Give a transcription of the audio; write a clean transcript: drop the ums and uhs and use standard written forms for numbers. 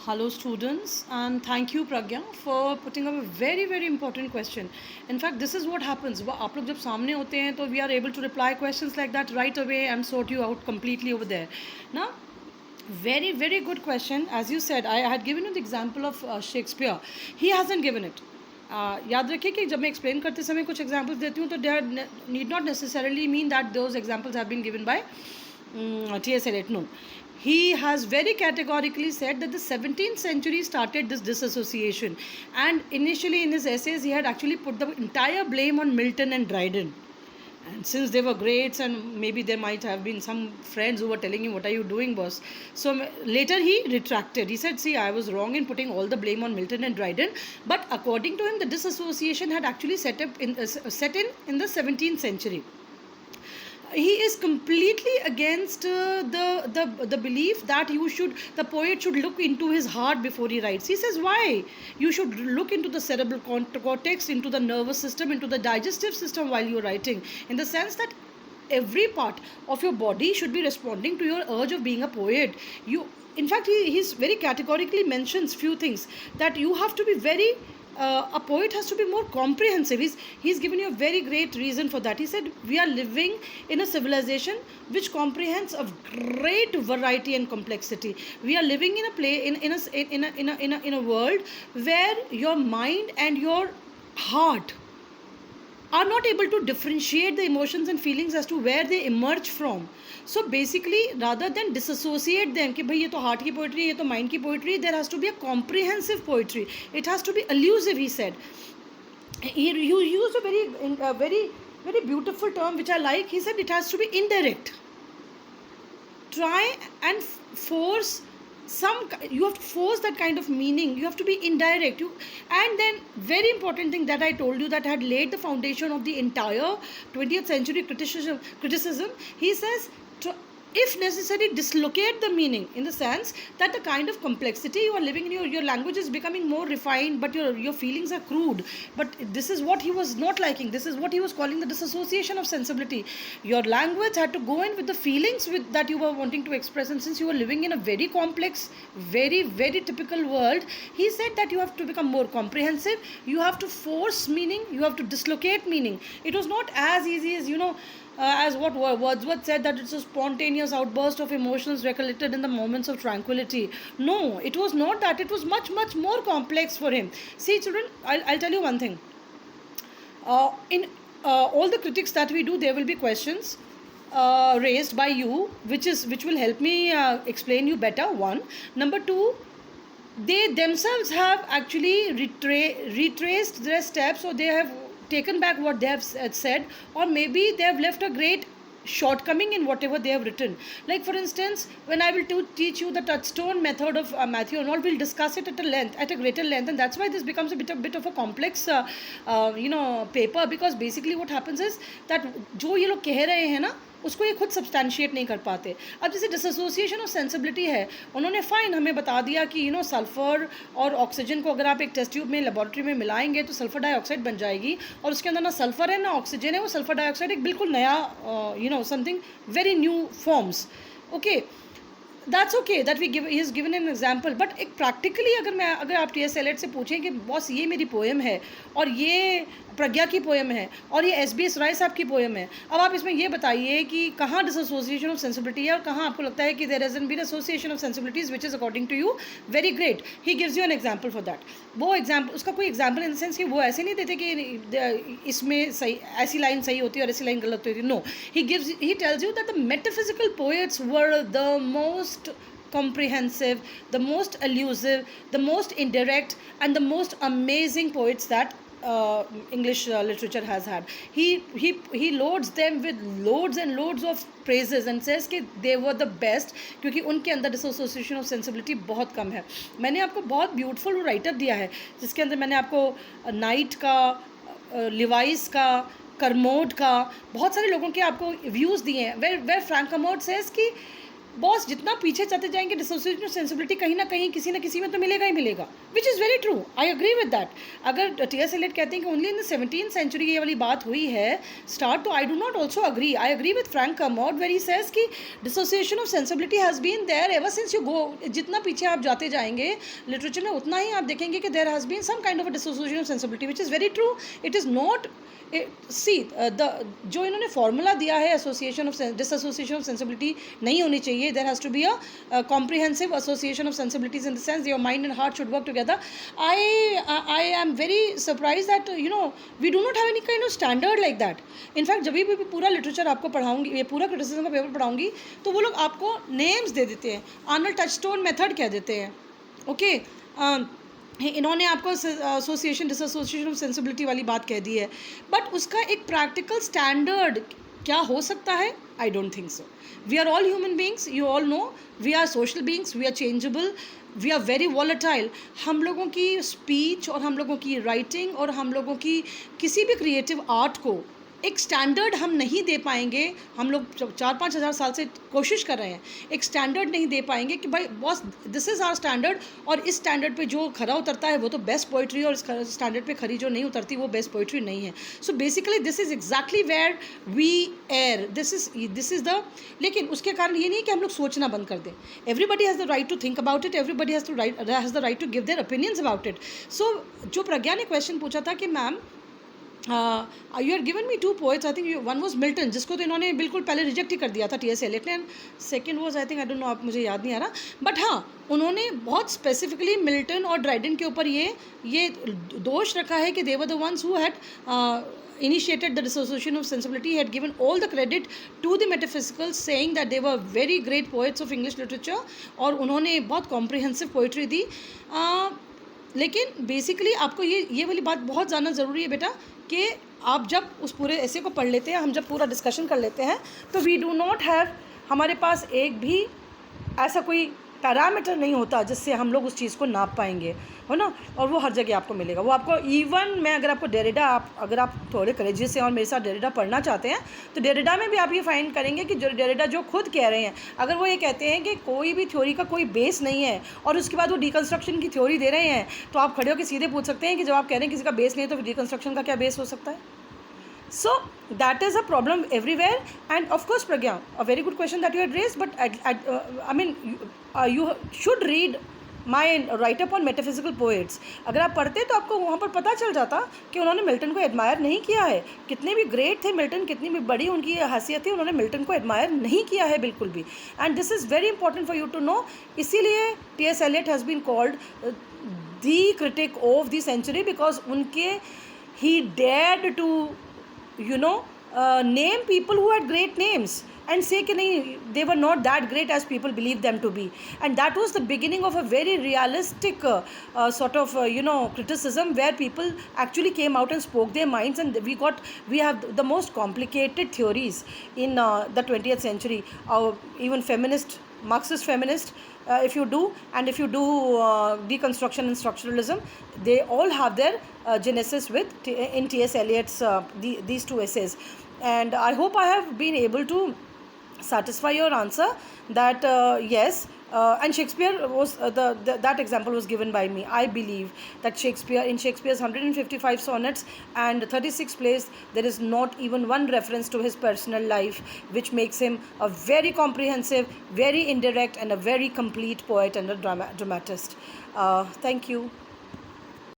Hello, students, and thank you, Pragya, for putting up a very, very important question. In fact, this is what happens. आप लोग जब सामने होते हैं तो we are able to reply questions like that right away and sort you out completely over there. Now, very, very good question. As you said, I had given you the example of Shakespeare. He hasn't given it. याद रखिए कि जब मैं explain करते समय कुछ examples देती हूँ तो they need not necessarily mean that those examples have been given by T.S. Eliot. No, he has very categorically said that the 17th century started this disassociation, and initially in his essays he had actually put the entire blame on Milton and Dryden. And since they were greats, and maybe there might have been some friends who were telling him, what are you doing, boss? So later he retracted. He said, see, I was wrong in putting all the blame on Milton and Dryden, but according to him the disassociation had actually set in the 17th century. He is completely against the belief that the poet should look into his heart before he writes. He says, why? You should look into the cerebral cortex, into the nervous system, into the digestive system while you're writing, in the sense that every part of your body should be responding to your urge of being a poet. In fact, he's very categorically mentions few things, that you have to be very a poet has to be more comprehensive. He's given you a very great reason for that. He said, we are living in a civilization which comprehends of great variety and complexity. We are living in a in a world where your mind and your heart are not able to differentiate the emotions and feelings as to where they emerge from. So basically, rather than disassociate them कि भाई ये तो heart की poetry, ये तो mind की poetry, there has to be a comprehensive poetry. It has to be elusive, he said. He used a very beautiful term which I like. He said it has to be indirect. Try and force you have to force that kind of meaning. You have to be indirect. And then very important thing that I told you that had laid the foundation of the entire 20th century criticism. He says, if necessary, dislocate the meaning, in the sense that the kind of complexity you are living in, your language is becoming more refined, but your feelings are crude. But this is what he was not liking. This is what he was calling the disassociation of sensibility. Your language had to go in with the feelings that you were wanting to express, and since you were living in a very complex, very, very typical world, he said that you have to become more comprehensive. You have to force meaning. You have to dislocate meaning. It was not as easy as, as what Wordsworth said, that it's a spontaneous outburst of emotions recollected in the moments of tranquility. No, it was not that. It was much, much more complex for him. See, children, I'll tell you one thing. In all the critics that we do, there will be questions raised by you, which will help me explain you better. One. Number two, they themselves have actually retraced their steps, or they have taken back what they have said, or maybe they have left a great shortcoming in whatever they have written. Like for instance, when I will teach you the touchstone method of Matthew Arnold, we'll discuss it at a greater length, and that's why this becomes a bit of a complex paper, because basically what happens is that जो ये लोग कह रहे हैं ना, उसको ये खुद सब्सटैंशिएट नहीं कर पाते. अब जैसे डिसोसिएशन ऑफ सेंसिबिलिटी है, उन्होंने फाइन हमें बता दिया कि सल्फ़र और ऑक्सीजन को अगर आप एक टेस्ट ट्यूब में लेबॉरेटरी में मिलाएंगे तो सल्फ़र डाइऑक्साइड बन जाएगी, और उसके अंदर ना सल्फ़र है ना ऑक्सीजन है. वो सल्फ़र डाइऑक्साइड एक बिल्कुल नया something very new forms. Okay, that's okay that he is given an example. But एक प्रैक्टिकली अगर आप टी एस एलियट से पूछें कि बॉस ये मेरी पोएम है और ये प्रज्ञा की पोएम है और ये एस बी एस राय साहब की पोएम है, अब आप इसमें ये बताइए कि कहाँ डिसोसिएशन ऑफ सेंसिबिलिटी है और कहाँ आपको लगता है कि there has been association of sensibilities which is according to you very great. He gives you an example for that. वो एग्जाम्पल, उसका कोई एग्जाम्पल इन द सेंस कि वो ऐसे नहीं देते कि इसमें सही ऐसी लाइन सही होती है और ऐसी लाइन गलत होती है. No, he tells you that the metaphysical poets were the most comprehensive, the most elusive, the most indirect, and the most amazing poets that English literature has had. He loads them with loads and loads of praises and says कि they were the best क्योंकि उनके अंदर disassociation of sensibility बहुत कम है. मैंने आपको बहुत beautiful write up दिया है जिसके अंदर मैंने आपको नाइट का, लिवाइस का, करमोड का, बहुत सारे लोगों के आपको व्यूज़ दिए हैं. वेर फ्रैंक करमोड सेज कि बॉस जितना पीछे चलते जाएंगे डिसोसिएशन ऑफ सेंसिबिलिटी कहीं ना कहीं किसी ना किसी में तो मिलेगा ही मिलेगा, which is very true, I agree with that. अगर टी.एस. एलियट कहते हैं कि only in the 17th century ये वाली बात हुई है स्टार्ट, तो I do not also agree. I agree with Frank Kermode where he says कि dissociation of sensibility has been there ever since you go. जितना पीछे आप जाते जाएंगे लिटरेचर में उतना ही आप देखेंगे कि there has been some kind of a dissociation of sensibility, which is very true. It is not see the जो इन्होंने फॉर्मूला दिया है association of dissociation of sensibility नहीं होनी चाहिए. There has to be a comprehensive association of sensibilities in the sense your mind and heart should work together. I am very surprised that we do not have any kind of standard like that. In fact जब भी पूरा literature आपको पढ़ाऊंगी, ये पूरा criticism का paper पढ़ाऊंगी, तो वो लोग आपको नेम्स दे देते हैं. आर्नल्ड टचस्टोन मेथड कह देते हैं. ओके इन्होंने आपको एसोसिएशन डिसएसोसिएशन ऑफ सेंसिबिलिटी वाली बात कह दी है, बट उसका एक प्रैक्टिकल स्टैंडर्ड क्या हो सकता है? I don't think so. We are all human beings, you all know, we are social beings, we are changeable, we are very volatile. हम लोगों की स्पीच और हम लोगों की राइटिंग और हम लोगों की किसी भी क्रिएटिव आर्ट को एक स्टैंडर्ड हम नहीं दे पाएंगे. हम लोग 4-5 हज़ार साल से कोशिश कर रहे हैं, एक स्टैंडर्ड नहीं दे पाएंगे कि भाई boss this is our standard, और इस स्टैंडर्ड पे जो खरा उतरता है वो तो बेस्ट पोइट्री, और इस स्टैंडर्ड पे खरी जो नहीं उतरती वो बेस्ट पोइट्री नहीं है. So basically this is exactly where we are. This is the, लेकिन उसके कारण ये नहीं कि हम लोग सोचना बंद कर दें. Everybody has the right to think about it, everybody has the right to give their opinions about it. So जो प्रज्ञा ने क्वेश्चन पूछा था कि ma'am you had given me 2 poets, I think one was Milton, जिसको तो इन्होंने बिल्कुल पहले रिजेक्ट ही कर दिया था टी.एस. एलियट ने, and second was I think, I don't know, आप मुझे याद नहीं आ रहा, बट हाँ उन्होंने बहुत स्पेसिफिकली मिल्टन और ड्राइडन के ऊपर ये दोष रखा है कि they were the ones who had initiated the dissociation of sensibility, had given all the credit to the metaphysicals, saying that they were very great poets of English literature, और उन्होंने बहुत comprehensive poetry दी. लेकिन basically आपको ये वाली बात बहुत जानना ज़रूरी है बेटा कि आप जब उस पूरे ऐसे को पढ़ लेते हैं, हम जब पूरा डिस्कशन कर लेते हैं, तो वी डू नॉट हैव, हमारे पास एक भी ऐसा कोई पैरामीटर नहीं होता जिससे हम लोग उस चीज़ को नाप पाएंगे, है ना. और वो हर जगह आपको मिलेगा. वो आपको इवन मैं अगर आपको डेरिडा, अगर आप थोड़े करेजियस से और मेरे साथ डेरिडा पढ़ना चाहते हैं, तो डेरिडा में भी आप ये फाइंड करेंगे कि जो डेरिडा जो खुद कह रहे हैं, अगर वो ये कहते हैं कि कोई भी थ्योरी का कोई बेस नहीं है, और उसके बाद वो डिकन्स्ट्रक्शन की थ्योरी दे रहे हैं, तो आप खड़े होकर सीधे पूछ सकते हैं कि जब आप कह रहे हैं किसी का बेस नहीं है, तो फिर डिकन्स्ट्रक्शन का क्या बेस हो सकता है? So that is a problem everywhere, and of course Pragya, a very good question that you had raised, but I mean you should read my write up on metaphysical poets. अगर आप पढ़ते तो आपको वहाँ पर पता चल जाता कि उन्होंने मिल्टन को एडमायर नहीं किया है. कितने भी ग्रेट थे मिल्टन, कितनी भी बड़ी उनकी हैसियत थी, उन्होंने मिल्टन को एडमायर नहीं किया है बिल्कुल भी. And this is very important for you to know. इसीलिए TS. Eliot has been called the critic of the century, because उनके ही dared to name people who had great names and say कि नहीं, they were not that great as people believe them to be. And that was the beginning of a very realistic sort of criticism, where people actually came out and spoke their minds, and we have the most complicated theories in the 20th century. Even Marxist feminist, if you do deconstruction and structuralism, they all have their genesis in T.S. Eliot's these 2 essays. And I hope I have been able to satisfy your answer that yes, and Shakespeare was that example was given by me. I believe that in Shakespeare's 155 sonnets and 36 plays, there is not even one reference to his personal life, which makes him a very comprehensive, very indirect, and a very complete poet and a dramatist. Thank you.